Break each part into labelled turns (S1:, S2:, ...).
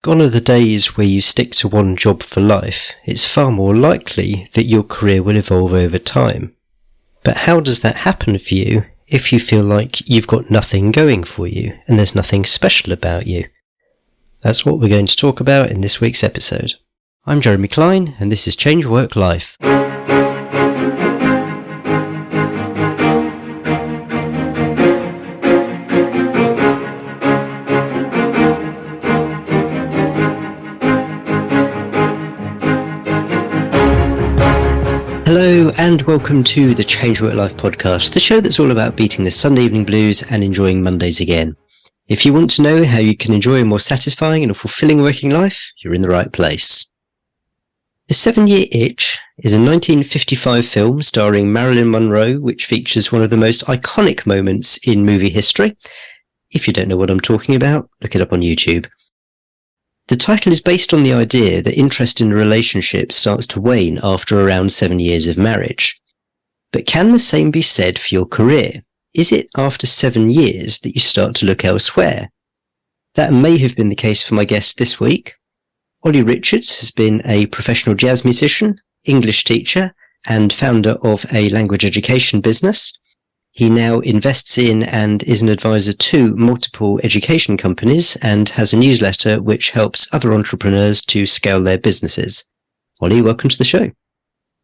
S1: Gone are the days where you stick to one job for life. It's far more likely that your career will evolve over time. But how does that happen for you if you feel like you've got nothing going for you and there's nothing special about you? That's what we're going to talk about in this week's episode. I'm Jeremy Klein, and this is Change Work Life. Hello and welcome to the Change Work Life podcast, the show that's all about beating the Sunday evening blues and enjoying Mondays again. If you want to know how you can enjoy a more satisfying and fulfilling working life, you're in the right place. The 7-Year Itch is a 1955 film starring Marilyn Monroe, which features one of the most iconic moments in movie history. If you don't know what I'm talking about, look it up on YouTube. The title is based on the idea that interest in a relationship starts to wane after around 7 years of marriage. But can the same be said for your career? Is it after 7 years that you start to look elsewhere? That may have been the case for my guest this week. Olly Richards has been a professional jazz musician, English teacher, and founder of a language education business. He now invests in and is an advisor to multiple education companies and has a newsletter which helps other entrepreneurs to scale their businesses. Olly, welcome to the show.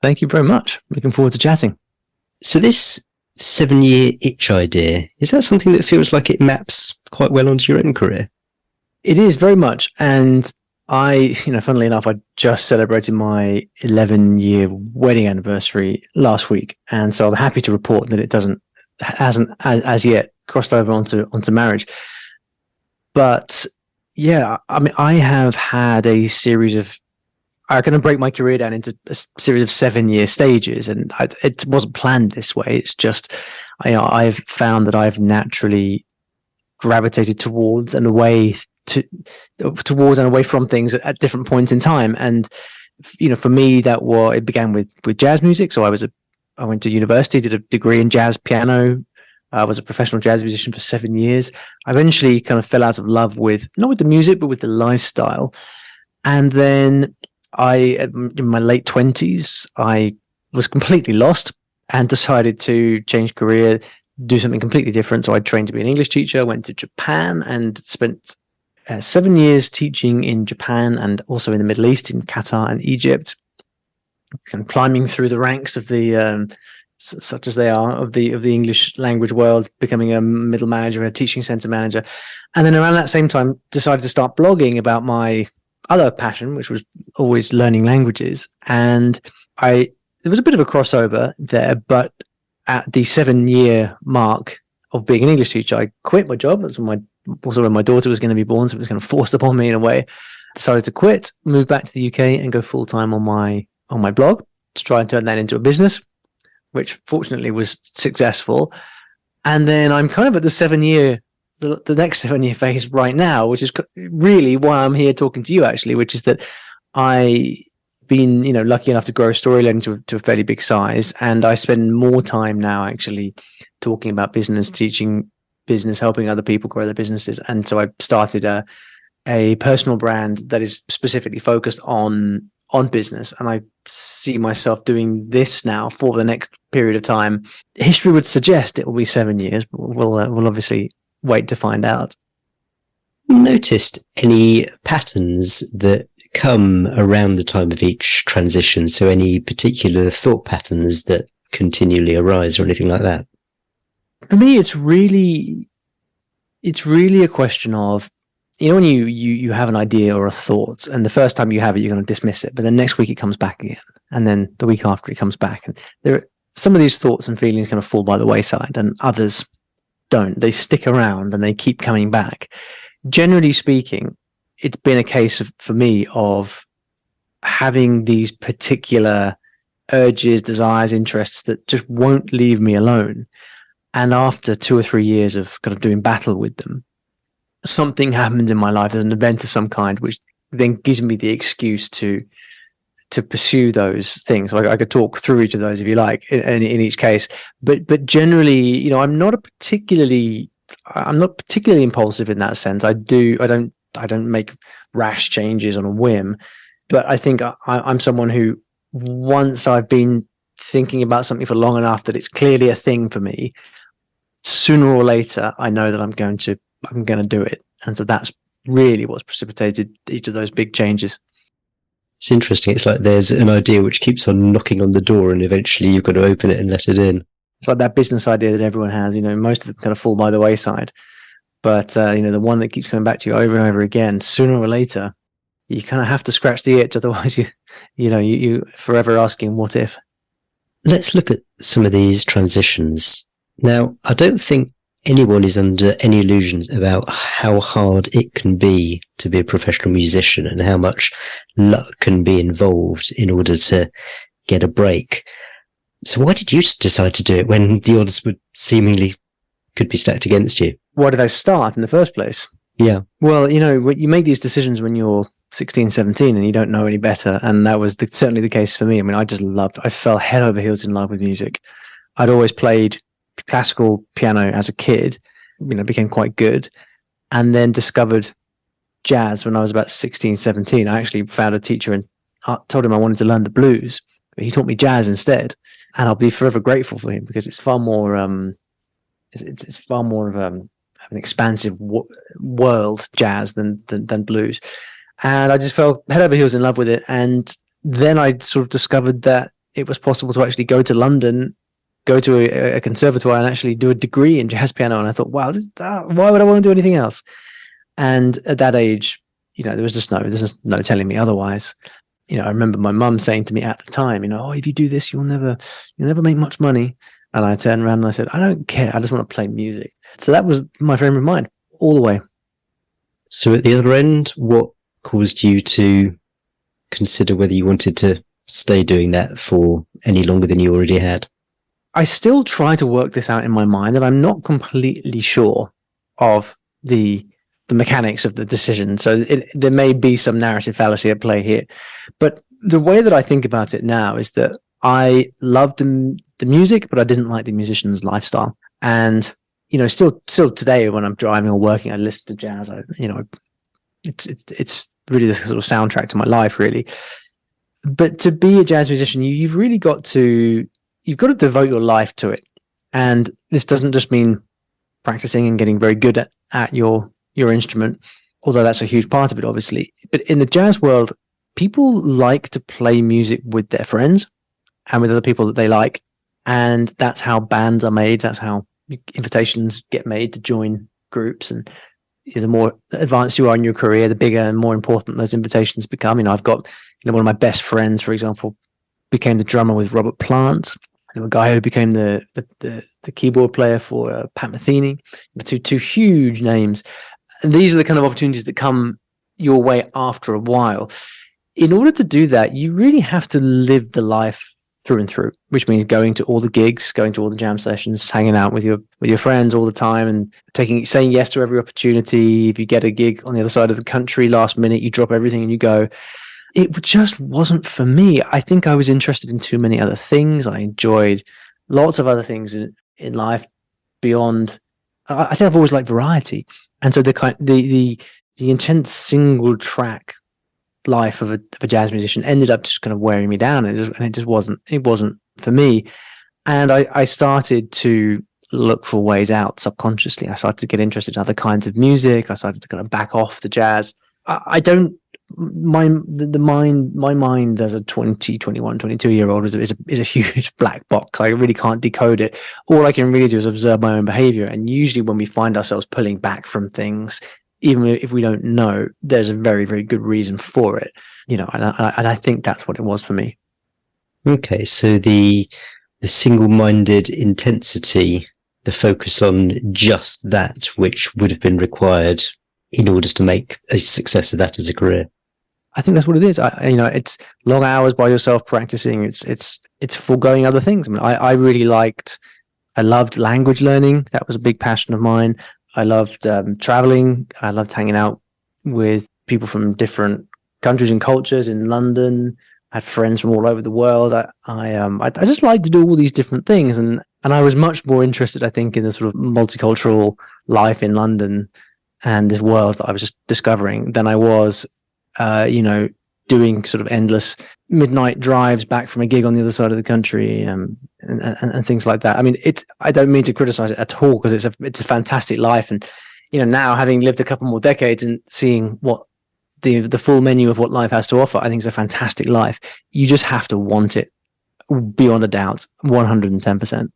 S2: Thank you very much. Looking forward to chatting.
S1: So this 7-year itch idea, is that something that feels like it maps quite well onto your own career?
S2: It is very much. And funnily enough, I just celebrated my 11-year wedding anniversary last week. And so I'm happy to report that it hasn't as yet crossed over onto marriage. But yeah, I mean, I have had a series of, I'm going to break my career down into a series of 7-year stages, and it wasn't planned this way. It's just, I've found that I've naturally gravitated towards and away from things at different points in time. And for me, it began with jazz music. So I went to university, did a degree in jazz piano. I was a professional jazz musician for 7 years. I eventually kind of fell out of love not with the music, but with the lifestyle. And then in my late 20s, I was completely lost and decided to change career, do something completely different. So I trained to be an English teacher, went to Japan and spent 7 years teaching in Japan and also in the Middle East, in Qatar and Egypt, kind of climbing through the ranks of the such as they are of the English language world, becoming a middle manager and a teaching center manager. And then around that same time, decided to start blogging about my other passion, which was always learning languages. And there was a bit of a crossover there, but at the 7-year mark of being an English teacher, I quit my job. That's when my daughter was going to be born, so it was kind of forced upon me in a way. Decided to quit, move back to the UK, and go full time on my blog to try and turn that into a business, which fortunately was successful. And then I'm kind of at the next 7-year phase right now, which is really why I'm here talking to you, actually, which is that I've been, lucky enough to grow Storyline to a fairly big size. And I spend more time now actually talking about business, teaching business, helping other people grow their businesses. And so I started a personal brand that is specifically focused on business. And I see myself doing this now for the next period of time. History would suggest it will be 7 years, but we'll obviously wait to find out.
S1: Noticed any patterns that come around the time of each transition? So any particular thought patterns that continually arise or anything like that?
S2: For me, it's really a question of, when you have an idea or a thought, and the first time you have it, you're going to dismiss it, but then next week it comes back again, and then the week after it comes back, and some of these thoughts and feelings kind of fall by the wayside, and others don't. They stick around and they keep coming back. Generally speaking, it's been a case for me of having these particular urges, desires, interests that just won't leave me alone. And after 2 or 3 years of kind of doing battle with them, something happens in my life. There's an event of some kind which then gives me the excuse to pursue those things. So I could talk through each of those if you like in each case, but generally, I'm not particularly impulsive in that sense. I don't make rash changes on a whim. But I think I'm someone who, once I've been thinking about something for long enough that it's clearly a thing for me, sooner or later, I know that I'm going to do it. And so that's really what's precipitated each of those big changes.
S1: It's interesting. It's like there's an idea which keeps on knocking on the door, and eventually you've got to open it and let it in.
S2: It's like that business idea that everyone has. Most of them kind of fall by the wayside. But, the one that keeps coming back to you over and over again, sooner or later, you kind of have to scratch the itch. Otherwise, you forever asking, what if?
S1: Let's look at some of these transitions. Now, I don't think anyone is under any illusions about how hard it can be to be a professional musician and how much luck can be involved in order to get a break. So why did you decide to do it when the odds would seemingly could be stacked against you?
S2: Why did I start in the first place?
S1: Yeah.
S2: Well, you make these decisions when you're 16, 17 and you don't know any better. And that was certainly the case for me. I mean, I fell head over heels in love with music. I'd always played classical piano as a kid, became quite good, and then discovered jazz when I was about 16, 17. I actually found a teacher and told him I wanted to learn the blues, but he taught me jazz instead. And I'll be forever grateful for him because it's far more, it's far more of an expansive world, jazz, than blues. And I just fell head over heels in love with it. And then I sort of discovered that it was possible to actually go to London, go to a conservatoire and actually do a degree in jazz piano. And I thought, wow, why would I want to do anything else? And at that age, there's just no telling me otherwise. I remember my mum saying to me at the time, if you do this, you'll never make much money. And I turned around and I said, I don't care. I just want to play music. So that was my frame of mind all the way.
S1: So at the other end, what caused you to consider whether you wanted to stay doing that for any longer than you already had?
S2: I still try to work this out in my mind, and I'm not completely sure of the mechanics of the decision. So there may be some narrative fallacy at play here. But the way that I think about it now is that I loved the music, but I didn't like the musician's lifestyle. And, still today when I'm driving or working, I listen to jazz. It's really the sort of soundtrack to my life, really. But to be a jazz musician, you've got to devote your life to it. And this doesn't just mean practicing and getting very good at your instrument, although that's a huge part of it, obviously. But in the jazz world, people like to play music with their friends and with other people that they like. And that's how bands are made. That's how invitations get made to join groups. And the more advanced you are in your career, the bigger and more important those invitations become. I've got, one of my best friends, for example, became the drummer with Robert Plant. A guy who became the keyboard player for Pat Metheny. Two huge names. And these are the kind of opportunities that come your way after a while. In order to do that, you really have to live the life through and through, which means going to all the gigs, going to all the jam sessions, hanging out with your friends all the time, and saying yes to every opportunity. If you get a gig on the other side of the country last minute, you drop everything and you go. It just wasn't for me. I think I was interested in too many other things. I enjoyed lots of other things in life beyond. I think I've always liked variety, and so the intense single track life of a jazz musician ended up just kind of wearing me down, and it just wasn't for me. And I started to look for ways out subconsciously. I started to get interested in other kinds of music. I started to kind of back off the jazz. My mind as a 20, 21, 22-year-old is a huge black box. I really can't decode it. All I can really do is observe my own behavior. And usually when we find ourselves pulling back from things, even if we don't know, there's a very, very good reason for it. And I think that's what it was for me.
S1: Okay, so the single-minded intensity, the focus on just that which would have been required in order to make a success of that as a career.
S2: I think that's what it is. It's long hours by yourself practicing. It's foregoing other things. I mean, I loved language learning. That was a big passion of mine. I loved traveling. I loved hanging out with people from different countries and cultures in London. I had friends from all over the world. I just liked to do all these different things, and I was much more interested, I think, in the sort of multicultural life in London and this world that I was just discovering than I was doing sort of endless midnight drives back from a gig on the other side of the country, and things like that. I mean, I don't mean to criticize it at all, because it's a fantastic life. And, now having lived a couple more decades and seeing what the full menu of what life has to offer, I think it's a fantastic life. You just have to want it beyond a doubt, 110%.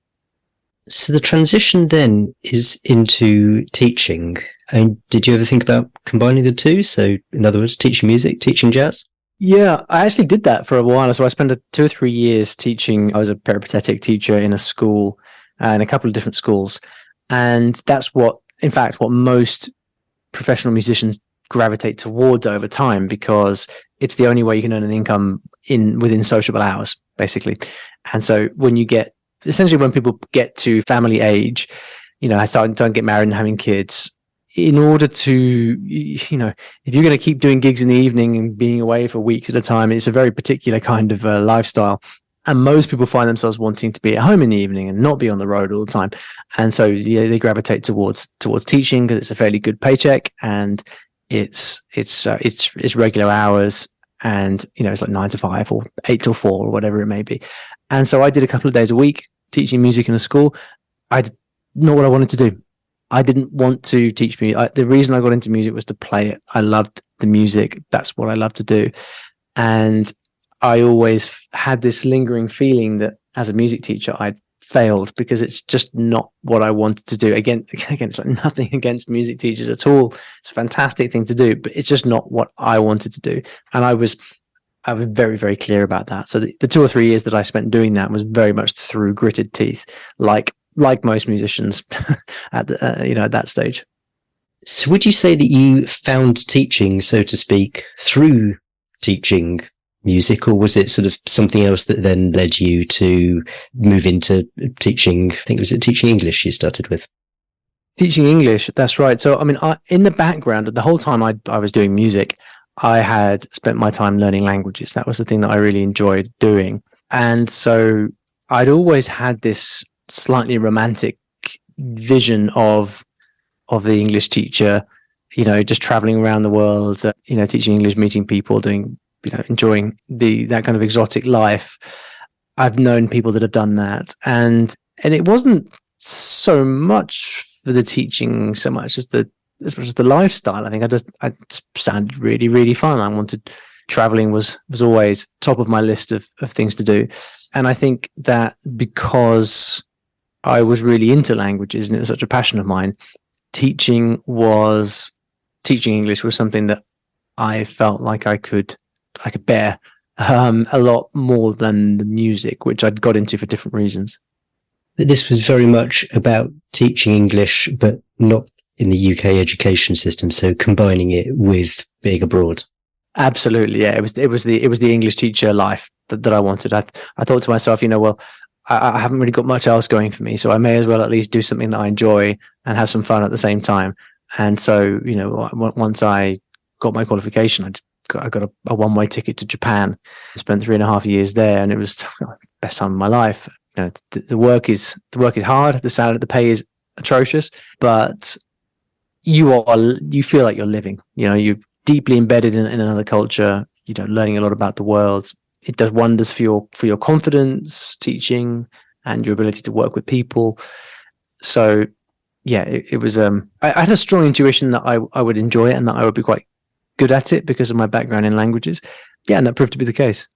S1: So the transition then is into teaching. And did you ever think about combining the two? So in other words, teaching music, teaching jazz?
S2: Yeah, I actually did that for a while. So I spent 2 or 3 years teaching. I was a peripatetic teacher in a school, in a couple of different schools. And that's what most professional musicians gravitate towards over time, because it's the only way you can earn an income within sociable hours, basically. And so when people get to family age, don't get married and having kids, in order to, if you're going to keep doing gigs in the evening and being away for weeks at a time, it's a very particular kind of lifestyle. And most people find themselves wanting to be at home in the evening and not be on the road all the time. And so they gravitate towards teaching, because it's a fairly good paycheck, and it's regular hours, and it's like 9 to 5 or 8 till 4 or whatever it may be. And so I did a couple of days a week teaching music in a school. Not what I wanted to do. I didn't want to teach music. The reason I got into music was to play it. I loved the music. That's what I love to do. And I always had this lingering feeling that as a music teacher, I'd failed, because it's just not what I wanted to do. Again, it's like nothing against music teachers at all. It's a fantastic thing to do, but it's just not what I wanted to do. And I was very, very clear about that. So the 2 or 3 years that I spent doing that was very much through gritted teeth, like most musicians at that stage.
S1: So would you say that you found teaching, so to speak, through teaching music, or was it sort of something else that then led you to move into teaching? I think, was it teaching English you started with?
S2: Teaching English, that's right. So, I mean, in the background, the whole time I was doing music, I had spent my time learning languages. That was the thing that I really enjoyed doing. And so I'd always had this slightly romantic vision of the English teacher, just traveling around the world, teaching English, meeting people, doing, enjoying that kind of exotic life. I've known people that have done that, and it wasn't so much for the teaching so much as the lifestyle. I think I just sounded really, really fun. Traveling was always top of my list of things to do. And I think that because I was really into languages and it was such a passion of mine, teaching English was something that I felt like I could bear a lot more than the music, which I'd got into for different reasons.
S1: But this was very much about teaching English, but not in the UK education system. So combining it with being abroad.
S2: Absolutely, yeah. It was the English teacher life that I wanted. I thought to myself, well, I haven't really got much else going for me, so I may as well at least do something that I enjoy and have some fun at the same time. And so, once I got my qualification, I got a one-way ticket to Japan. I spent 3.5 years there, and it was the best time of my life. The work is hard. The pay is atrocious, but you feel like you're living. You're deeply embedded in another culture. Learning a lot about the world. It does wonders for your confidence, teaching, and your ability to work with people. So, yeah, it was. I had a strong intuition that I would enjoy it and that I would be quite good at it because of my background in languages. Yeah, and that proved to be the case.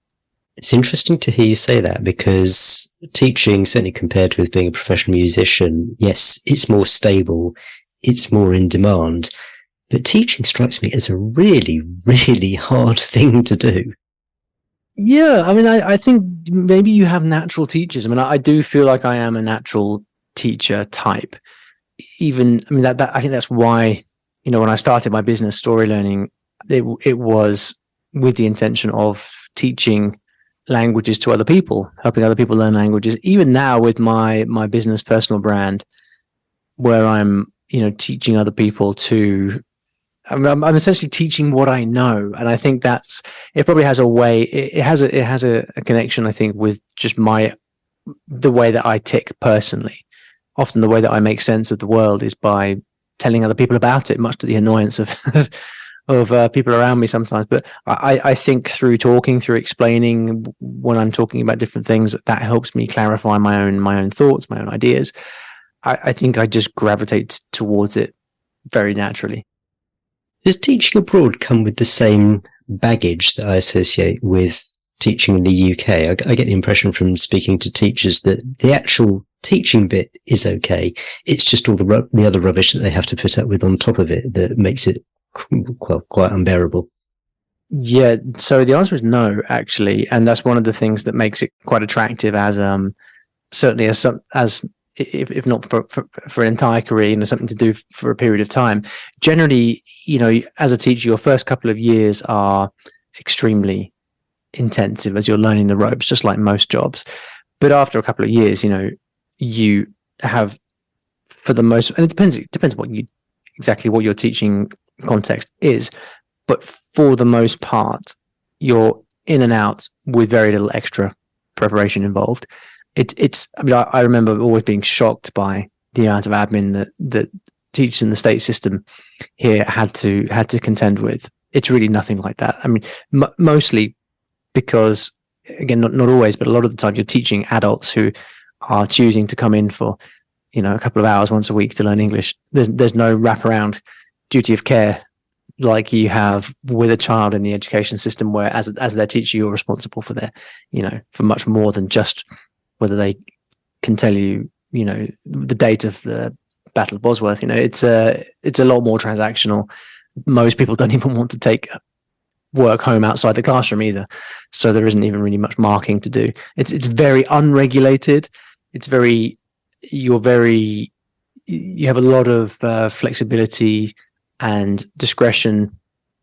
S1: It's interesting to hear you say that, because teaching, certainly compared with being a professional musician, yes, it's more stable, it's more in demand, but teaching strikes me as a really, really hard thing to do.
S2: Yeah, I mean, I think maybe you have natural teachers. I mean, I do feel like I am a natural teacher type. I think that's why, when I started my business, Story Learning, it was with the intention of teaching languages to other people, helping other people learn languages. Even now with my business personal brand, where I'm, teaching other people to, I'm essentially teaching what I know. And I think it probably has a way, it has a connection, I think, with just the way that I tick personally. Often the way that I make sense of the world is by telling other people about it, much to the annoyance of people around me sometimes. But I think through talking, through explaining when I'm talking about different things, that helps me clarify my own thoughts, my own ideas. I think I just gravitate towards it very naturally.
S1: Does teaching abroad come with the same baggage that I associate with teaching in the UK? I get the impression from speaking to teachers that the actual teaching bit is okay. It's just all the other rubbish that they have to put up with on top of it that makes it quite unbearable.
S2: Yeah, so the answer is no, actually, and that's one of the things that makes it quite attractive as certainly as if not for an entire career, something to do for a period of time. Generally, as a teacher, your first couple of years are extremely intensive as you're learning the ropes, just like most jobs. But after a couple of years, you have, for the most, and it depends what your teaching context is, but for the most part, you're in and out with very little extra preparation involved. I remember always being shocked by the amount of admin that teachers in the state system here had to contend with. It's really nothing like that. I mean, mostly because, again, not always, but a lot of the time you're teaching adults who are choosing to come in for, a couple of hours once a week to learn English. There's no wraparound duty of care like you have with a child in the education system, where as their teacher, you're responsible for their, for much more than just whether they can tell you, the date of the Battle of Bosworth. It's a lot more transactional. Most people don't even want to take work home outside the classroom either, so there isn't even really much marking to do. It's very unregulated. You have a lot of flexibility and discretion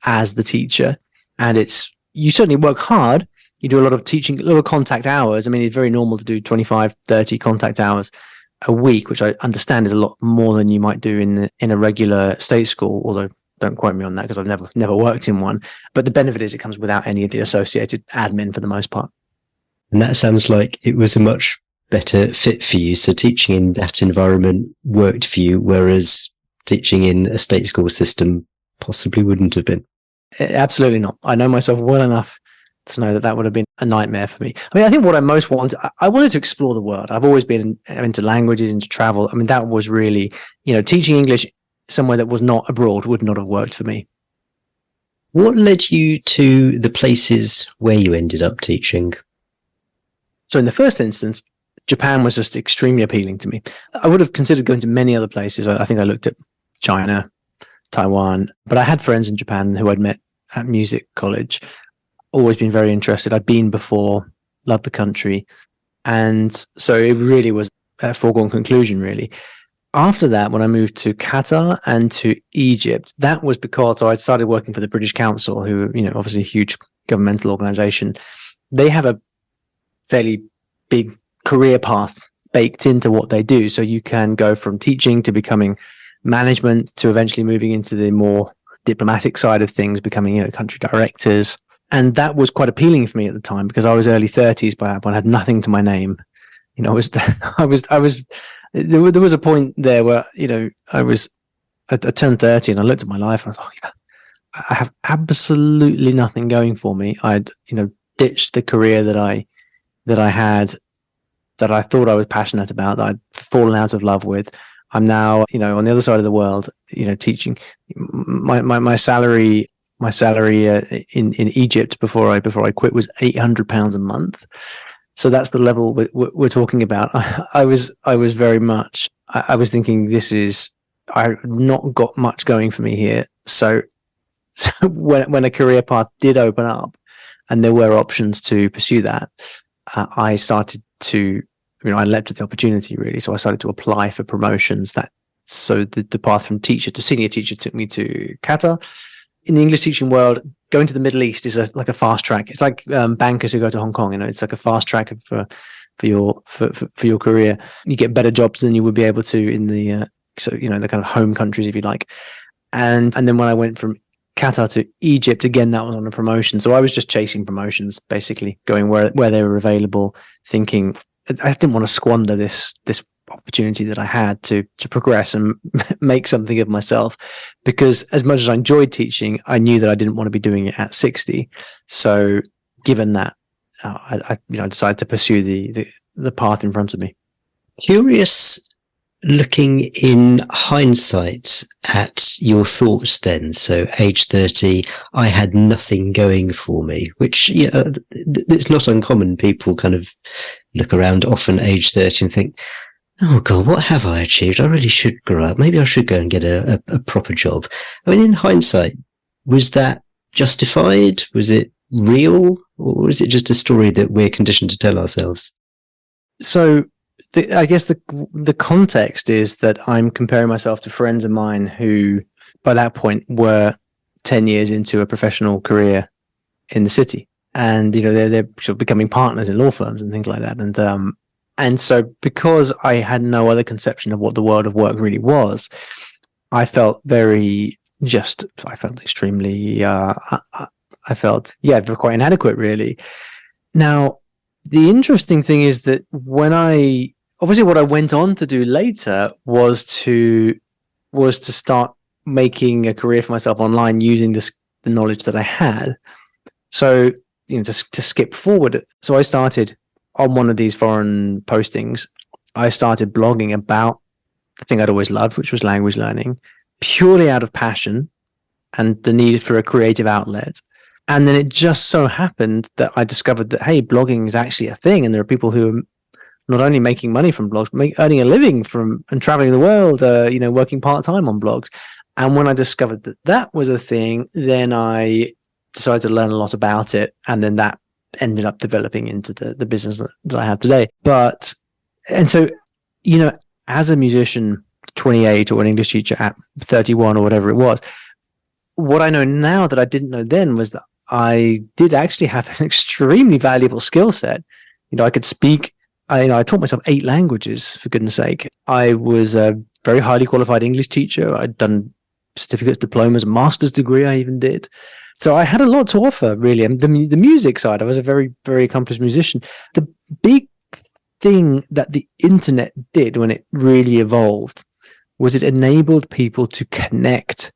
S2: as the teacher, and you certainly work hard. You do a lot of teaching, a lot of contact hours. I mean, it's very normal to do 25, 30 contact hours a week, which I understand is a lot more than you might do in a regular state school, although don't quote me on that because I've never worked in one. But the benefit is it comes without any of the associated admin for the most part.
S1: And that sounds like it was a much better fit for you. So teaching in that environment worked for you, whereas teaching in a state school system possibly wouldn't have been.
S2: Absolutely not. I know myself well enough to know that would have been a nightmare for me. I mean, I think what I most wanted, I wanted to explore the world. I've always been into languages, into travel. I mean, that was really, teaching English somewhere that was not abroad would not have worked for me.
S1: What led you to the places where you ended up teaching?
S2: So in the first instance, Japan was just extremely appealing to me. I would have considered going to many other places. I think I looked at China, Taiwan, but I had friends in Japan who I'd met at music college. Always been very interested. I'd been before, loved the country. And so it really was a foregone conclusion, really. After that, when I moved to Qatar and to Egypt, that was because I started working for the British Council, who, obviously a huge governmental organization. They have a fairly big career path baked into what they do. So you can go from teaching to becoming management to eventually moving into the more diplomatic side of things, becoming, country directors. And that was quite appealing for me at the time because I was early 30s by that point. I had nothing to my name. There was a point there where, I turned 30 and I looked at my life and I thought, I have absolutely nothing going for me. I'd, ditched the career that I had, that I thought I was passionate about, that I'd fallen out of love with. I'm now, on the other side of the world, teaching. My salary in Egypt before I quit was £800 a month. So that's the level we're talking about. I was very much, I was thinking I've not got much going for me here. So when a career path did open up and there were options to pursue that, I started to, I leapt at the opportunity really. So I started to apply for promotions so the path from teacher to senior teacher took me to Qatar. In the English teaching world, going to the Middle East is like a fast track. It's like bankers who go to Hong Kong. It's like a fast track for your career. You get better jobs than you would be able to in the the kind of home countries, if you like. And then when I went from Qatar to Egypt, again that was on a promotion. So I was just chasing promotions, basically going where they were available. Thinking I didn't want to squander this opportunity that I had to progress and make something of myself. Because as much as I enjoyed teaching, I knew that I didn't want to be doing it at 60. So given that, I decided to pursue the path in front of me.
S1: Curious, looking in hindsight at your thoughts then. So age 30, I had nothing going for me, which, it's not uncommon. People kind of look around often age 30 and think, oh God, what have I achieved? I really should grow up. Maybe I should go and get a proper job. I mean, in hindsight, was that justified? Was it real? Or is it just a story that we're conditioned to tell ourselves?
S2: So I guess the context is that I'm comparing myself to friends of mine who, by that point, were 10 years into a professional career in the city, and they're sort of becoming partners in law firms and things like that. And so because I had no other conception of what the world of work really was, I felt extremely. I felt quite inadequate, really. Now, the interesting thing is that what I went on to do later was to start making a career for myself online using the knowledge that I had. So, to skip forward. So I started on one of these foreign postings. I started blogging about the thing I'd always loved, which was language learning, purely out of passion and the need for a creative outlet. And then it just so happened that I discovered that, hey, blogging is actually a thing. And there are people who are not only making money from blogs, but earning a living and traveling the world, working part-time on blogs. And when I discovered that that was a thing, then I decided to learn a lot about it. And then that ended up developing into the business that I have today. And so, as a musician, 28, or an English teacher at 31 or whatever it was, what I know now that I didn't know then was that I did actually have an extremely valuable skill set. I could speak. I taught myself 8 languages, for goodness sake. I was a very highly qualified English teacher. I'd done certificates, diplomas, a master's degree I even did. So I had a lot to offer, really. And the music side, I was a very, very accomplished musician. The big thing that the internet did when it really evolved was it enabled people to connect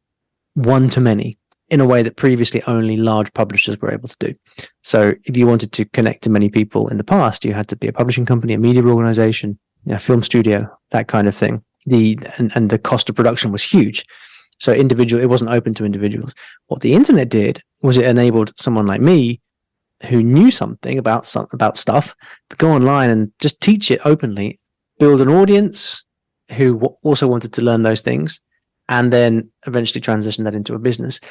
S2: one-to-many in a way that previously only large publishers were able to do. So if you wanted to connect to many people in the past, you had to be a publishing company, a media organization, film studio, that kind of thing. And the cost of production was huge. So it wasn't open to individuals. What the internet did was it enabled someone like me who knew something about stuff to go online and just teach it openly, build an audience who also wanted to learn those things, and then eventually transition that into a business.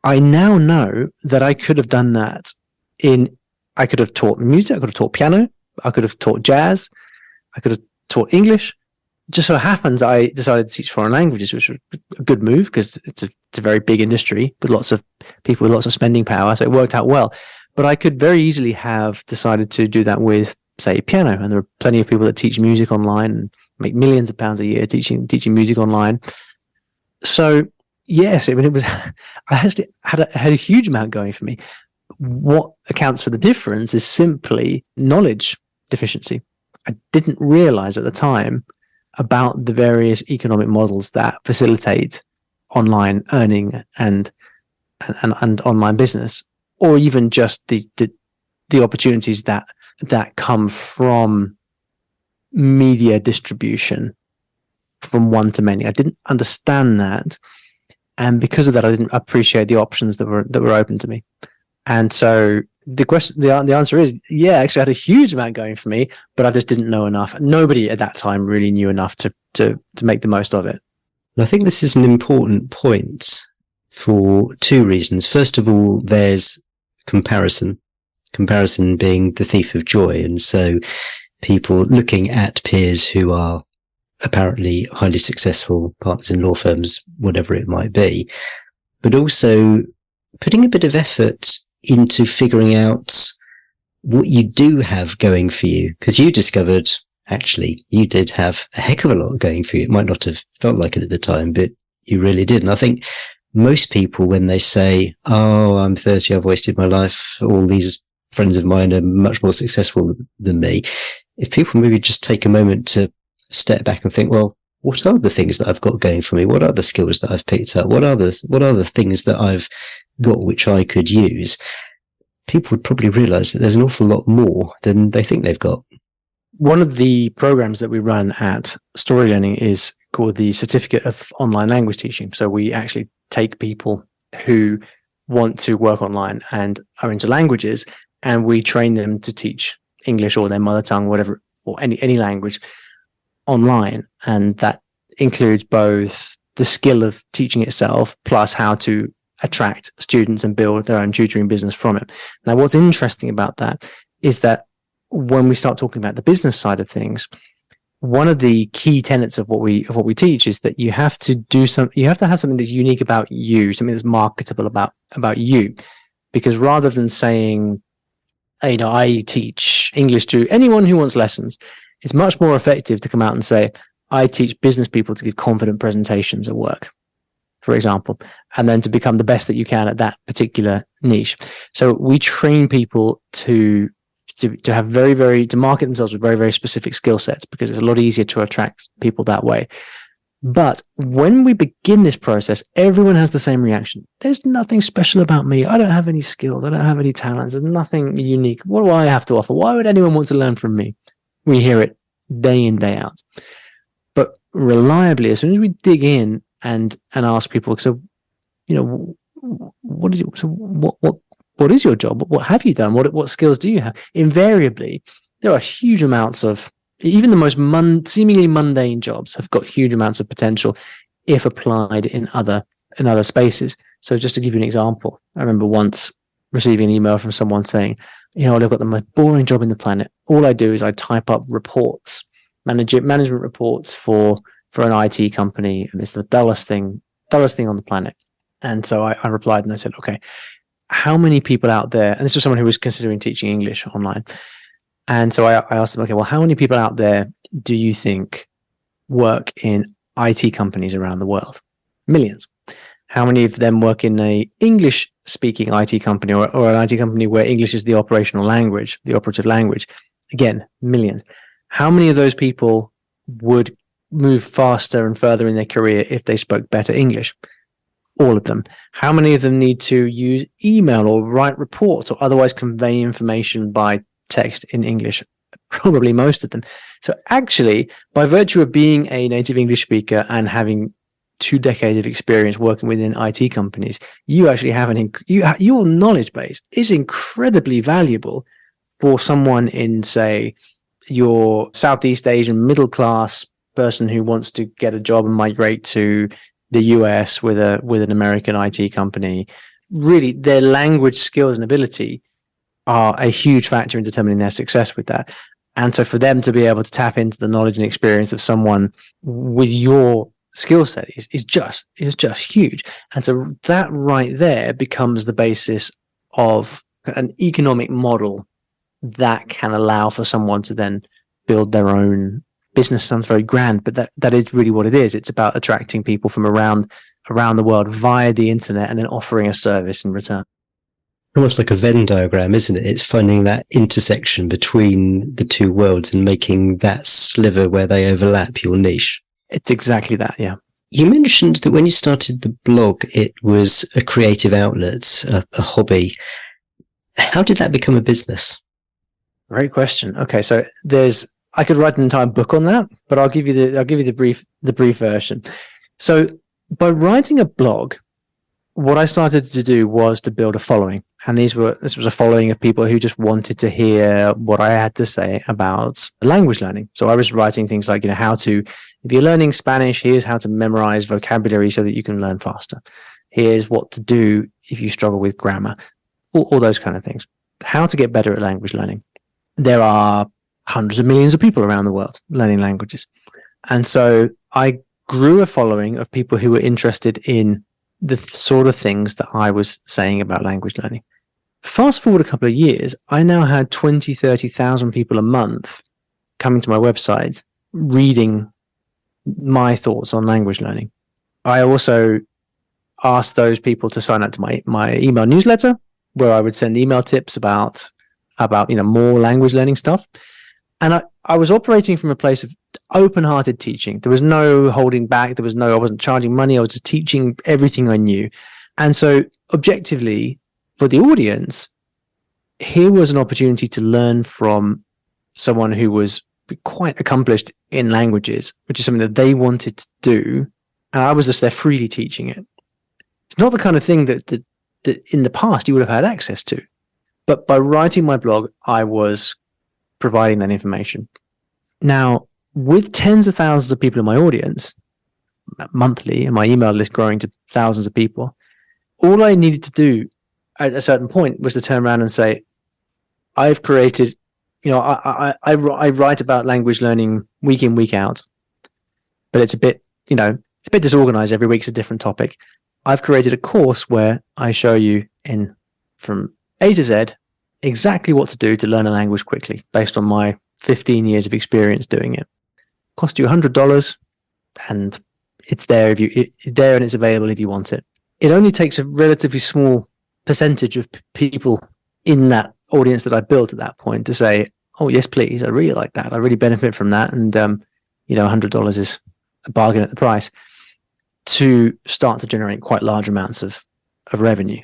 S2: I now know that I could have done that I could have taught music, I could have taught piano, I could have taught jazz, I could have taught English. Just so happens I decided to teach foreign languages, which was a good move because it's a very big industry with lots of people with lots of spending power. So it worked out well. But I could very easily have decided to do that with, say, piano. And there are plenty of people that teach music online and make millions of pounds a year teaching music online. So yes, it was. I actually had a huge amount going for me. What accounts for the difference is simply knowledge deficiency. I didn't realize at the time about the various economic models that facilitate online earning and online business, or even just the opportunities that come from media distribution from one to many. I didn't understand that, and because of that, I didn't appreciate the options that were open to me. And so the answer is, yeah, actually I had a huge amount going for me, but I just didn't know enough. Nobody at that time really knew enough to make the most of it.
S1: And I think this is an important point for 2 reasons. First of all, there's comparison being the thief of joy. And so people looking at peers who are apparently highly successful, partners in law firms, whatever it might be, but also putting a bit of effort into figuring out what you do have going for you. Because you discovered, actually, you did have a heck of a lot going for you. It might not have felt like it at the time, but you really did. And I think most people, when they say, oh, I'm 30, I've wasted my life, all these friends of mine are much more successful than me, if people maybe just take a moment to step back and think, well, what are the things that I've got going for me? What are the skills that I've picked up? What are the things that I've got which I could use? People would probably realize that there's an awful lot more than they think they've got.
S2: One of the programs that we run at Story Learning is called the Certificate of Online Language Teaching. So we actually take people who want to work online and are into languages, and we train them to teach English or their mother tongue, whatever, or any language online. And that includes both the skill of teaching itself plus how to attract students and build their own tutoring business from it. Now, what's interesting about that is that when we start talking about the business side of things, one of the key tenets of what we teach is that you have to have something that's unique about you, something that's marketable about you. Because rather than saying, I teach English to anyone who wants lessons, it's much more effective to come out and say, I teach business people to give confident presentations at work, for example, and then to become the best that you can at that particular niche. So we train people to have to market themselves with very, very specific skill sets, because it's a lot easier to attract people that way. But when we begin this process, everyone has the same reaction. There's nothing special about me. I don't have any skills. I don't have any talents. There's nothing unique. What do I have to offer? Why would anyone want to learn from me? We hear it day in, day out. But reliably, as soon as we dig in and ask people, what is your job? What have you done? What skills do you have? Invariably, there are huge amounts of, even the most seemingly mundane jobs have got huge amounts of potential if applied in other spaces. So just to give you an example, I remember once receiving an email from someone saying, I've got the most boring job in the planet. All I do is I type up reports, management reports for an IT company, and it's the dullest thing on the planet. And so I replied and I said, okay, how many people out there, and this was someone who was considering teaching English online. And so I asked them, okay, well, how many people out there do you think work in IT companies around the world? Millions. How many of them work in a English-speaking IT company or an IT company where English is the operational language, the operative language? Again, millions. How many of those people would move faster and further in their career if they spoke better English? All of them. How many of them need to use email or write reports or otherwise convey information by text in English? Probably most of them. So actually, by virtue of being a native English speaker and having 2 decades of experience working within IT companies, you actually have your knowledge base is incredibly valuable for someone in, say, your Southeast Asian middle class person who wants to get a job and migrate to the US with an American IT company. Really, their language skills and ability are a huge factor in determining their success with that. And so for them to be able to tap into the knowledge and experience of someone with your skill set is just huge. And so that right there becomes the basis of an economic model that can allow for someone to then build their own business. Sounds very grand, but that is really what it is. It's about attracting people from around the world via the internet and then offering a service in return.
S1: Almost like a Venn diagram, isn't it? It's finding that intersection between the two worlds and making that sliver where they overlap your niche.
S2: It's exactly that, yeah.
S1: You mentioned that when you started the blog, it was a creative outlet, a hobby. How did that become a business?
S2: Great question. Okay, so I could write an entire book on that, but I'll give you the brief version. So by writing a blog, what I started to do was to build a following, and this was a following of people who just wanted to hear what I had to say about language learning. So I was writing things like, if you're learning Spanish, here's how to memorize vocabulary so that you can learn faster. Here's what to do if you struggle with grammar, all those kind of things. How to get better at language learning. There are hundreds of millions of people around the world learning languages. And so I grew a following of people who were interested in the sort of things that I was saying about language learning. Fast forward a couple of years, I now had 20, 30,000 people a month coming to my website, reading my thoughts on language learning. I also asked those people to sign up to my email newsletter, where I would send email tips about more language learning stuff. And I was operating from a place of open-hearted teaching. There was no holding back. I wasn't charging money. I was just teaching everything I knew. And so objectively, for the audience, here was an opportunity to learn from someone who was quite accomplished in languages, which is something that they wanted to do. And I was just there freely teaching it. It's not the kind of thing that in the past you would have had access to. But by writing my blog, I was providing that information. Now, with tens of thousands of people in my audience monthly, and my email list growing to thousands of people, all I needed to do at a certain point was to turn around and say, I've created, I write about language learning week in, week out, but it's a bit disorganized. Every week's a different topic. I've created a course where I show you from A to Z exactly what to do to learn a language quickly based on my 15 years of experience doing it. Cost you $100, and it's there it's there and it's available if you want it. It only takes a relatively small percentage of people in that audience that I built at that point to say, oh yes, please, I really like that. I really benefit from that. And, $100 is a bargain at the price, to start to generate quite large amounts of revenue.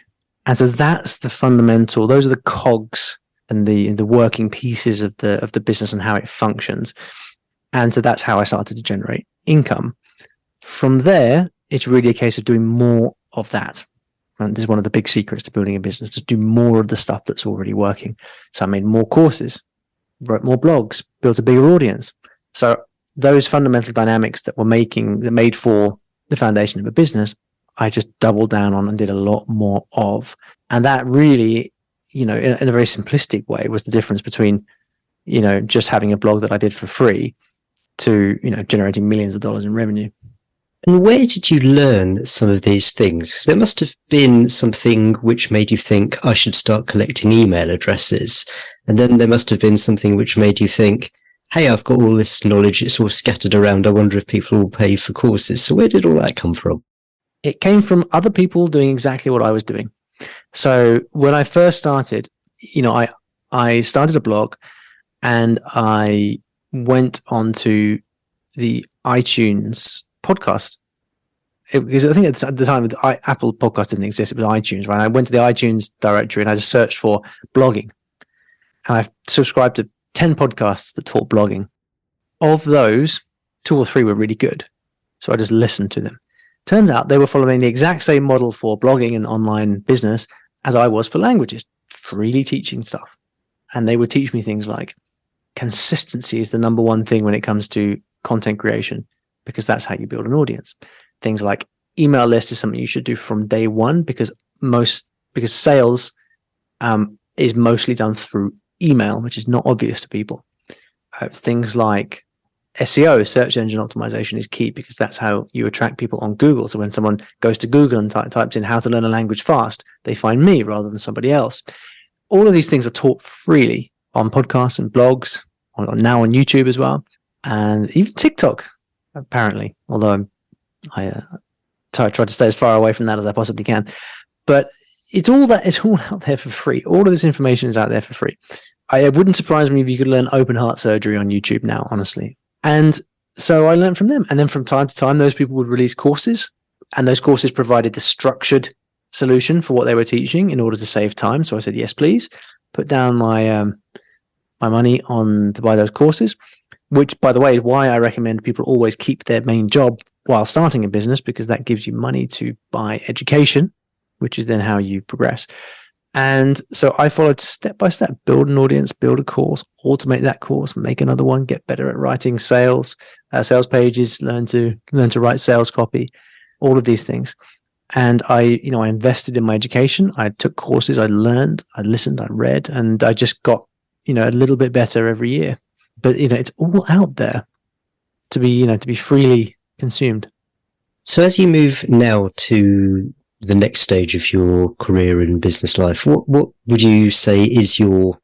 S2: And so that's the fundamental, those are the cogs and the working pieces of the business and how it functions. And so that's how I started to generate income. From there, it's really a case of doing more of that. And this is one of the big secrets to building a business, to do more of the stuff that's already working. So I made more courses, wrote more blogs, built a bigger audience. So those fundamental dynamics that made for the foundation of a business, I just doubled down on and did a lot more of. And that really, in a very simplistic way, was the difference between, just having a blog that I did for free to, generating millions of dollars in revenue.
S1: And where did you learn some of these things? Because there must have been something which made you think, I should start collecting email addresses. And then there must have been something which made you think, hey, I've got all this knowledge, it's all scattered around, I wonder if people will pay for courses. So where did all that come from?
S2: It came from other people doing exactly what I was doing. So when I first started, I started a blog, and I went onto the iTunes podcast. Because I think at the time Apple Podcast didn't exist, it was iTunes, right? I went to the iTunes directory and I just searched for blogging. And I subscribed to 10 podcasts that taught blogging. Of those, 2 or 3 were really good. So I just listened to them. Turns out they were following the exact same model for blogging and online business as I was for languages, freely teaching stuff. And they would teach me things like consistency is the number one thing when it comes to content creation, because that's how you build an audience. Things like email list is something you should do from day one, because sales is mostly done through email, which is not obvious to people. It's things like SEO, search engine optimization, is key, because that's how you attract people on Google. So when someone goes to Google and types in how to learn a language fast, they find me rather than somebody else. All of these things are taught freely on podcasts and blogs, now on YouTube as well, and even TikTok, apparently, although I try to stay as far away from that as I possibly can. But it's all out there for free. All of this information is out there for free. It wouldn't surprise me if you could learn open heart surgery on YouTube now, honestly. And so I learned from them. And then from time to time, those people would release courses, and those courses provided the structured solution for what they were teaching in order to save time. So I said, yes, please put down my money to buy those courses, which, by the way, is why I recommend people always keep their main job while starting a business, because that gives you money to buy education, which is then how you progress. And so I followed step by step: build an audience, build a course, automate that course, make another one, get better at writing sales pages, learn to write sales copy, all of these things. And I invested in my education. I took courses, I learned, I listened, I read, and I just got, a little bit better every year. But, it's all out there to be freely consumed.
S1: So as you move now to the next stage of your career and business life, what would you say is your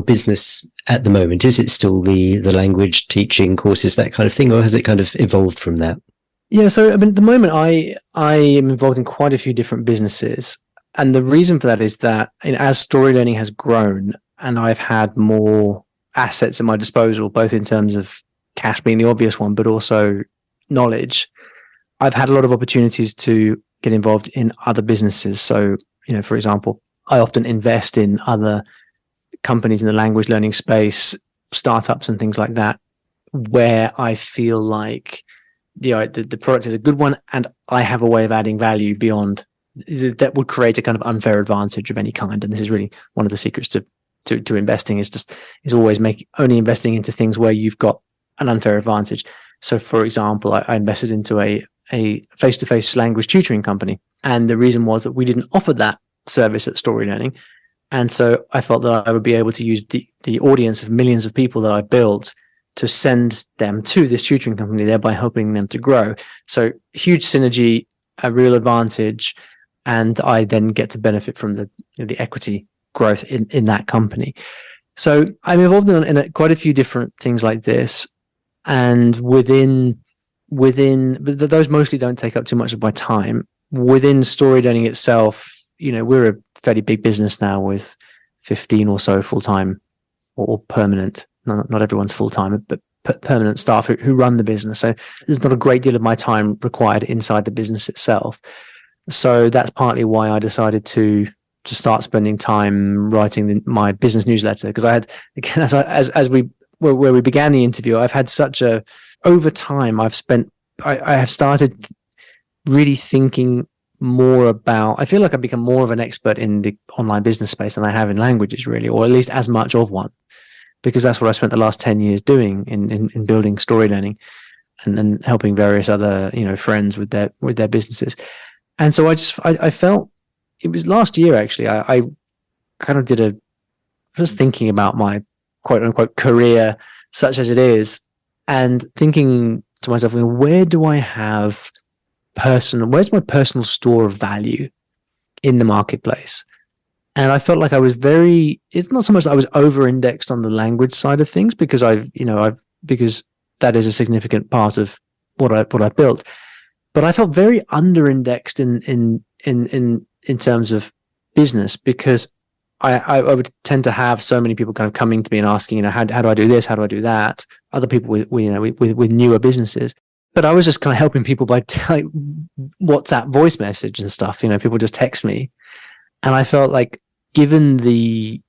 S1: business at the moment? Is it still the language teaching courses, that kind of thing, or has it kind of evolved from that?
S2: Yeah, so at the moment I am involved in quite a few different businesses, and the reason for that is that as story learning has grown and I've had more assets at my disposal, both in terms of cash being the obvious one, but also knowledge, I've had a lot of opportunities to get involved in other businesses. So, for example, I often invest in other companies in the language learning space, startups and things like that, where I feel like the product is a good one and I have a way of adding value beyond that would create a kind of unfair advantage of any kind. And this is really one of the secrets to investing is always only investing into things where you've got an unfair advantage. So for example, I invested into a face-to-face language tutoring company. And the reason was that we didn't offer that service at Story Learning. And so I felt that I would be able to use the audience of millions of people that I built to send them to this tutoring company, thereby helping them to grow. So huge synergy, a real advantage, and I then get to benefit from the equity growth in that company. So I'm involved in quite a few different things like this, and within, but those mostly don't take up too much of my time. Within Story Learning itself, we're a fairly big business now with 15 or so full-time or permanent. Not everyone's full-time, but permanent staff who run the business. So there's not a great deal of my time required inside the business itself. So that's partly why I decided to start spending time writing my business newsletter. Because I had, again, where we began the interview, I've had over time, I have started really thinking more about, I feel like I've become more of an expert in the online business space than I have in languages, really, or at least as much of one. Because that's what I spent the last 10 years doing in building Story Learning and helping various other, friends with their businesses. And so I felt it was last year, actually, I kind of was thinking about my quote unquote career, such as it is, and thinking to myself, where do I have where's my personal store of value in the marketplace? And I felt like I was it's not so much that I was over-indexed on the language side of things, because because that is a significant part of what I built. But I felt very under-indexed in terms of business, because I would tend to have so many people kind of coming to me and asking, how do I do this? How do I do that? Other people with newer businesses. But I was just kind of helping people by WhatsApp voice message and stuff. People just text me. And I felt like, given the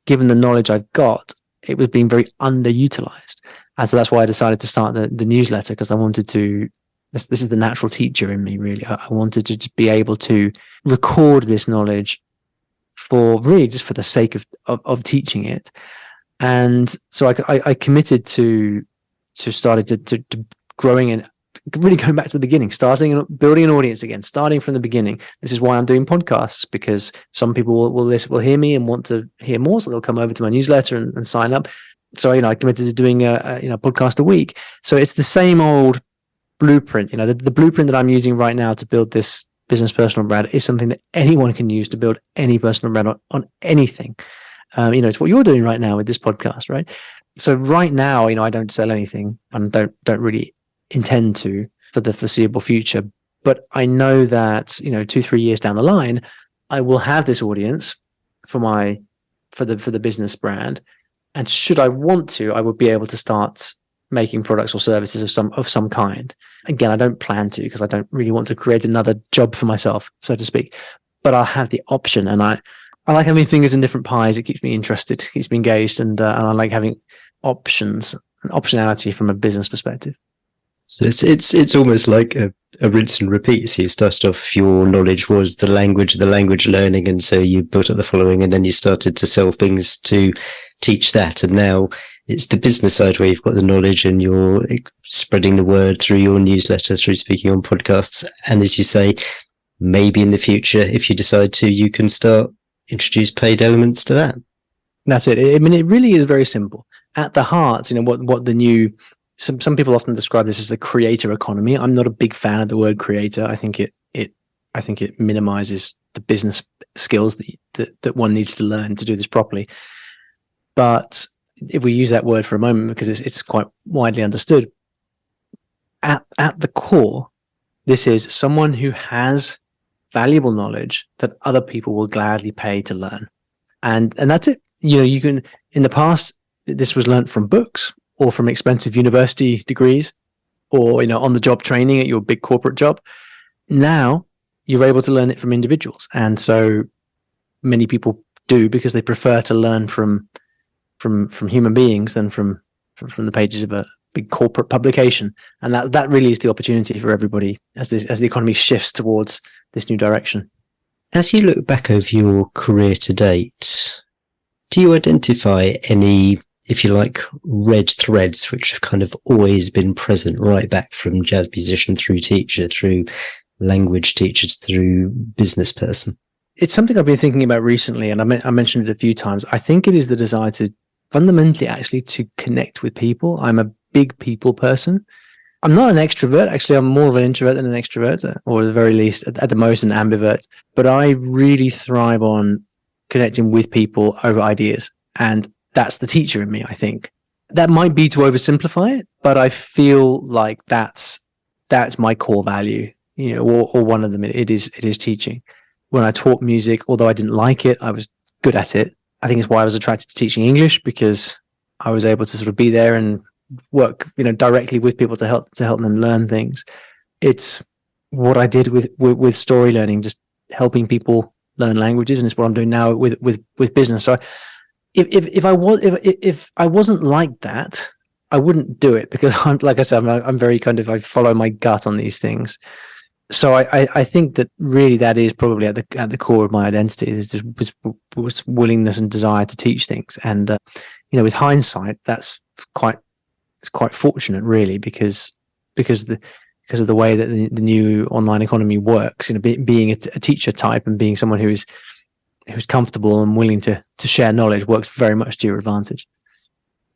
S2: knowledge I've got, it was being very underutilized. And so that's why I decided to start the newsletter, because I wanted to, this is the natural teacher in me, really. I wanted to be able to record this knowledge just for the sake of teaching it. And so I committed to starting to growing and really going back to the beginning, starting and building an audience again, starting from the beginning. This is why I'm doing podcasts, because some people will hear me and want to hear more, so they'll come over to my newsletter and sign up. So I committed to doing a podcast a week. So it's the same old blueprint. The blueprint that I'm using right now to build this business personal brand is something that anyone can use to build any personal brand on anything. It's what you're doing right now with this podcast, right? So right now, I don't sell anything and don't really intend to for the foreseeable future. But I know that, 2-3 years down the line, I will have this audience for the business brand. And should I want to, I would be able to start making products or services of some kind. Again, I don't plan to, because I don't really want to create another job for myself, so to speak. But I'll have the option, and I like having fingers in different pies. It keeps me interested, keeps me engaged, and I like having options and optionality from a business perspective.
S1: So it's almost like a rinse and repeat. So you started off, your knowledge was the language learning, and so you built up the following, and then you started to sell things to teach that. And now it's the business side where you've got the knowledge and you're spreading the word through your newsletter, through speaking on podcasts. And as you say, maybe in the future, if you decide to, you can start introduce paid elements to that.
S2: That's it. I mean, it really is very simple. At the heart, what the new, some people often describe this as the creator economy. I'm not a big fan of the word creator. I think it minimizes the business skills that one needs to learn to do this properly. But if we use that word for a moment, because it's quite widely understood, at the core, this is someone who has valuable knowledge that other people will gladly pay to learn. And that's it. You can, in the past, this was learnt from books or from expensive university degrees or, on the job training at your big corporate job. Now you're able to learn it from individuals. And so many people do, because they prefer to learn from human beings than from the pages of a big corporate publication. And that really is the opportunity for everybody as the economy shifts towards this new direction.
S1: As you look back over your career to date, do you identify any, if you like, red threads which have kind of always been present right back from jazz musician through teacher, through language teacher, through business person?
S2: It's something I've been thinking about recently, and I mentioned it a few times. I think it is the desire to fundamentally actually to connect with people. I'm a big people person. I'm not an extrovert. Actually, I'm more of an introvert than an extrovert, or at the very least, at the most, an ambivert. But I really thrive on connecting with people over ideas. And that's the teacher in me, I think. That might be to oversimplify it, but I feel like that's my core value, or one of them. It is teaching. When I taught music, although I didn't like it, I was good at it. I think it's why I was attracted to teaching English, because I was able to sort of be there and work, directly with people to help them learn things. It's what I did with story learning, just helping people learn languages, and it's what I'm doing now with business. So if I wasn't like that, I wouldn't do it, because I'm very I follow my gut on these things. So I think that really that is probably at the core of my identity, is was willingness and desire to teach things. And with hindsight, it's quite fortunate, really, because of the way that the new online economy works. Being a teacher type and being someone who's comfortable and willing to share knowledge works very much to your advantage.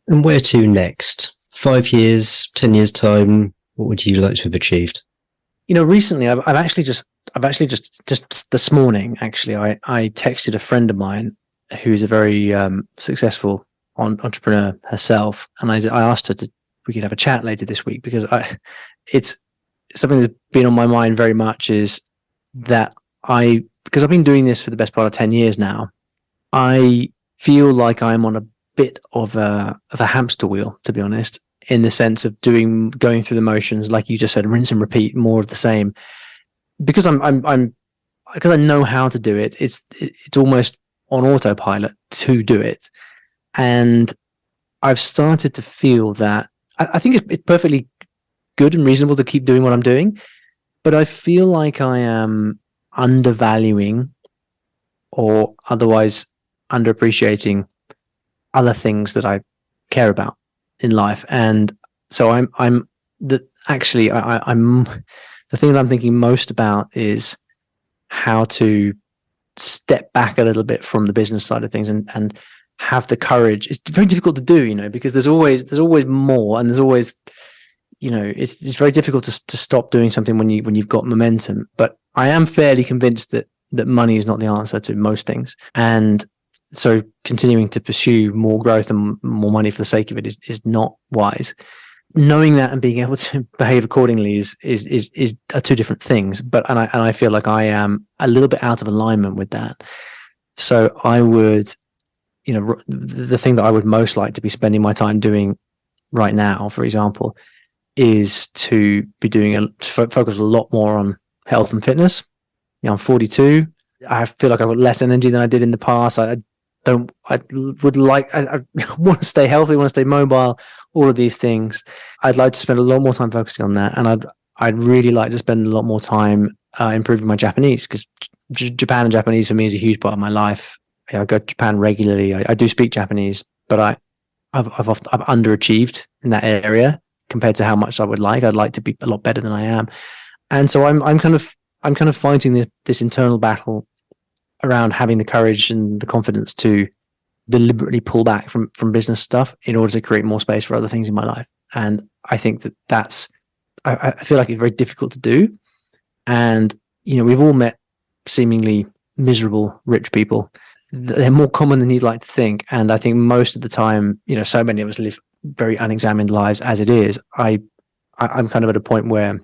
S1: And where to next? 5 years, 10 years time, what would you like to have achieved?
S2: Recently I've actually just this morning, actually, I texted a friend of mine who's a very successful entrepreneur herself, and I asked her if we could have a chat later this week, because it's something that's been on my mind very much, is that because I've been doing this for the best part of 10 years now, I feel like I'm on a bit of a hamster wheel, to be honest, in the sense of going through the motions, like you just said, rinse and repeat, more of the same. Because because I know how to do it, it's almost on autopilot to do it. And I've started to feel that I think it's perfectly good and reasonable to keep doing what I'm doing, but I feel like I am undervaluing or otherwise underappreciating other things that I care about in life. And so I'm the thing that I'm thinking most about is how to step back a little bit from the business side of things and have the courage. It's very difficult to do, because there's always more, and there's always, it's very difficult to stop doing something when you've got momentum. But I am fairly convinced that money is not the answer to most things. And so continuing to pursue more growth and more money for the sake of it is not wise. Knowing that and being able to behave accordingly are two different things. But I feel like I am a little bit out of alignment with that. So I would, the thing that I would most like to be spending my time doing right now, for example, is to be focus a lot more on health and fitness. I'm 42. I feel like I've got less energy than I did in the past. I want to stay healthy, want to stay mobile, all of these things. I'd like to spend a lot more time focusing on that. And I'd really like to spend a lot more time improving my Japanese, because Japan and Japanese for me is a huge part of my life. I go to Japan regularly. I do speak Japanese, but I've underachieved in that area compared to how much I would like. I'd like to be a lot better than I am. And so I'm kind of fighting this internal battle around having the courage and the confidence to deliberately pull back from business stuff in order to create more space for other things in my life. And I think I feel like it's very difficult to do. And, we've all met seemingly miserable rich people. They're more common than you'd like to think. And I think most of the time, so many of us live very unexamined lives as it is. I'm kind of at a point where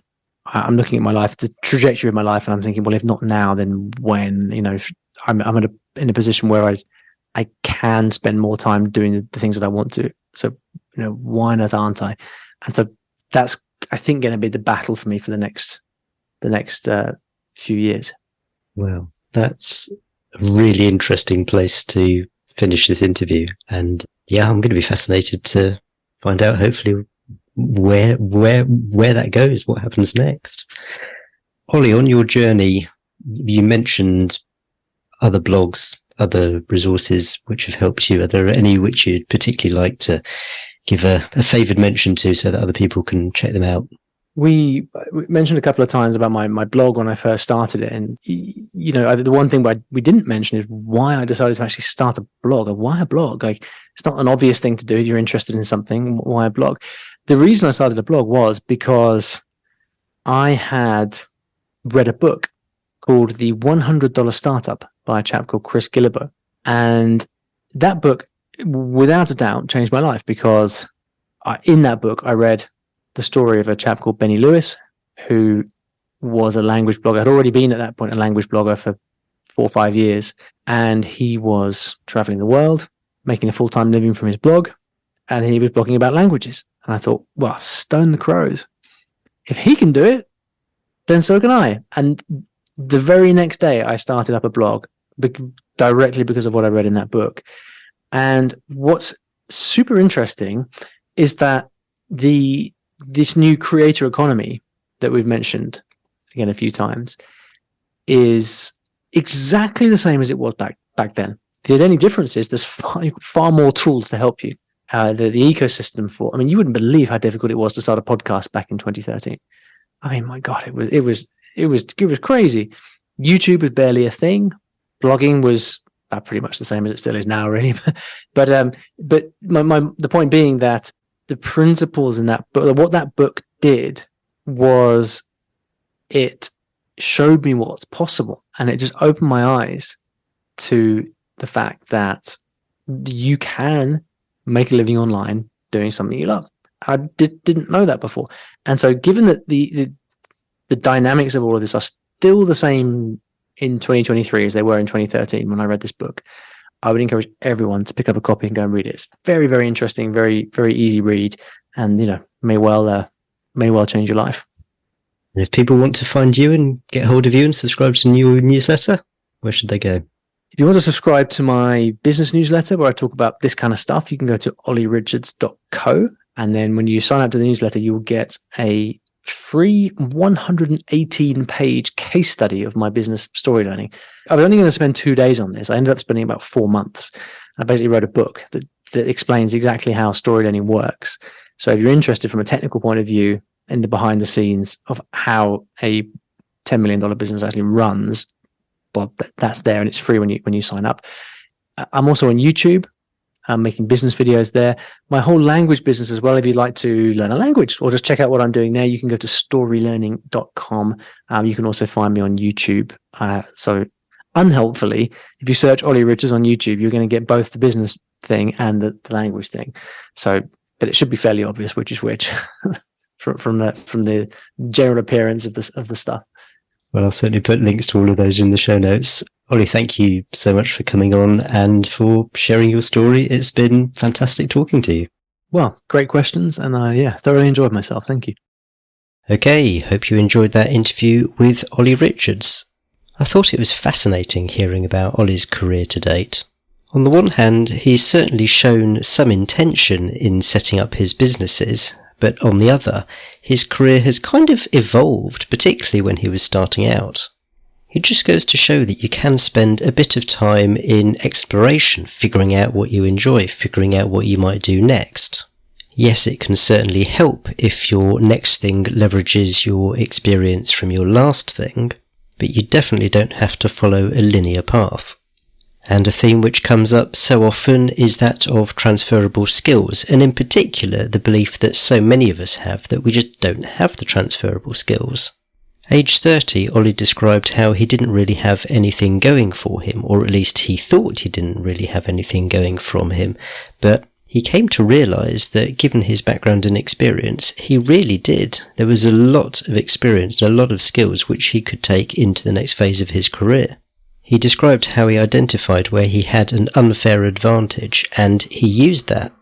S2: I'm looking at my life, the trajectory of my life, and I'm thinking, well, if not now, then when? I'm in a position where I can spend more time doing the things that I want to. So, why on earth aren't I? And so that's, I think, going to be the battle for me for the next few years.
S1: Well, that's a really interesting place to finish this interview. And yeah, I'm going to be fascinated to find out, hopefully, where that goes, what happens next. Olly, on your journey, you mentioned other blogs, other resources which have helped you. Are there any which you'd particularly like to give a favoured mention to so that other people can check them out?
S2: We mentioned a couple of times about my blog when I first started it. And, the one thing we didn't mention is why I decided to actually start a blog. Why a blog? Like, it's not an obvious thing to do. You're interested in something. Why a blog? The reason I started a blog was because I had read a book called The $100 Startup by a chap called Chris Gillibo. And that book, without a doubt, changed my life, because in that book, I read the story of a chap called Benny Lewis, who was a language blogger. I'd already been at that point a language blogger for 4 or 5 years. And he was traveling the world, making a full-time living from his blog. And he was blogging about languages. And I thought, well, stone the crows. If he can do it, then so can I. And the very next day, I started up a blog directly because of what I read in that book. And what's super interesting is that this new creator economy that we've mentioned again a few times is exactly the same as it was back then. The only difference is there's far more tools to help you. The ecosystem you wouldn't believe how difficult it was to start a podcast back in 2013. I mean, my God, it was crazy. YouTube was barely a thing. Blogging was pretty much the same as it still is now, really. But the point being that the principles in that book, what that book did was it showed me what's possible, and it just opened my eyes to the fact that you can make a living online doing something you love. I didn't know that before. And so given that the dynamics of all of this are still the same in 2023 as they were in 2013 when I read this book, I would encourage everyone to pick up a copy and go and read it. It's very, very interesting, very, very easy read, and may well change your life.
S1: And if people want to find you and get hold of you and subscribe to your newsletter, where should they go?
S2: If you want to subscribe to my business newsletter where I talk about this kind of stuff, you can go to ollyrichards.co. And then when you sign up to the newsletter, you will get a free 118-page case study of my business story learning. I was only going to spend 2 days on this. I ended up spending about 4 months. I basically wrote a book that explains exactly how story learning works. So if you're interested from a technical point of view in the behind the scenes of how a $10 million business actually runs, well, that's there, and it's free when you sign up. I'm also on YouTube. I'm making business videos there. My whole language business as well. If you'd like to learn a language or just check out what I'm doing there, you can go to storylearning.com. You can also find me on YouTube. So unhelpfully, if you search Olly Richards on YouTube, you're going to get both the business thing and the language thing. So, but it should be fairly obvious which is which from the general appearance of the stuff.
S1: Well, I'll certainly put links to all of those in the show notes. Olly, thank you so much for coming on and for sharing your story. It's been fantastic talking to you.
S2: Well, great questions, and I thoroughly enjoyed myself. Thank you.
S1: Okay, hope you enjoyed that interview with Olly Richards. I thought it was fascinating hearing about Olly's career to date. On the one hand, he's certainly shown some intention in setting up his businesses, but on the other, his career has kind of evolved, particularly when he was starting out. It just goes to show that you can spend a bit of time in exploration, figuring out what you enjoy, figuring out what you might do next. Yes, it can certainly help if your next thing leverages your experience from your last thing, but you definitely don't have to follow a linear path. And a theme which comes up so often is that of transferable skills, and in particular the belief that so many of us have that we just don't have the transferable skills. Age 30, Olly described how he didn't really have anything going for him, or at least he thought he didn't really have anything going from him, but he came to realise that given his background and experience, he really did. There was a lot of experience and a lot of skills which he could take into the next phase of his career. He described how he identified where he had an unfair advantage, and he used that.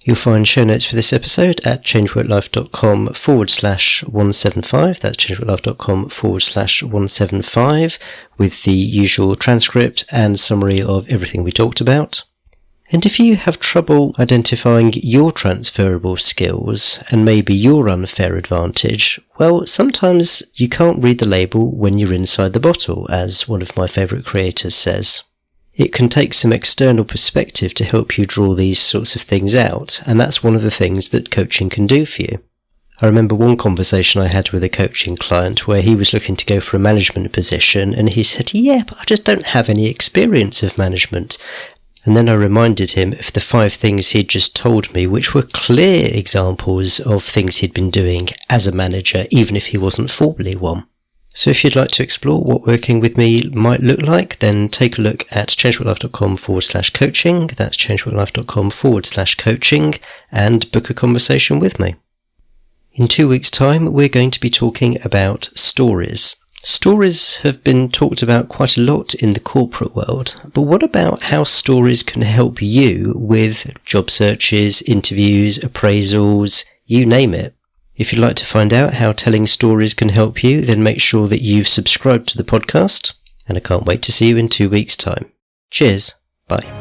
S1: You'll find show notes for this episode at changeworklife.com/175. That's changeworklife.com/175 with the usual transcript and summary of everything we talked about. And if you have trouble identifying your transferable skills and maybe your unfair advantage, well, sometimes you can't read the label when you're inside the bottle, as one of my favourite creators says. It can take some external perspective to help you draw these sorts of things out, and that's one of the things that coaching can do for you. I remember one conversation I had with a coaching client where he was looking to go for a management position, and he said, "Yeah, but I just don't have any experience of management." And then I reminded him of the 5 things he'd just told me, which were clear examples of things he'd been doing as a manager, even if he wasn't formally one. So if you'd like to explore what working with me might look like, then take a look at changeworklife.com/coaching. That's changeworklife.com/coaching, and book a conversation with me. In 2 weeks' time, we're going to be talking about stories. Stories have been talked about quite a lot in the corporate world, but what about how stories can help you with job searches, interviews, appraisals, you name it? If you'd like to find out how telling stories can help you, then make sure that you've subscribed to the podcast, and I can't wait to see you in 2 weeks' time. Cheers, bye.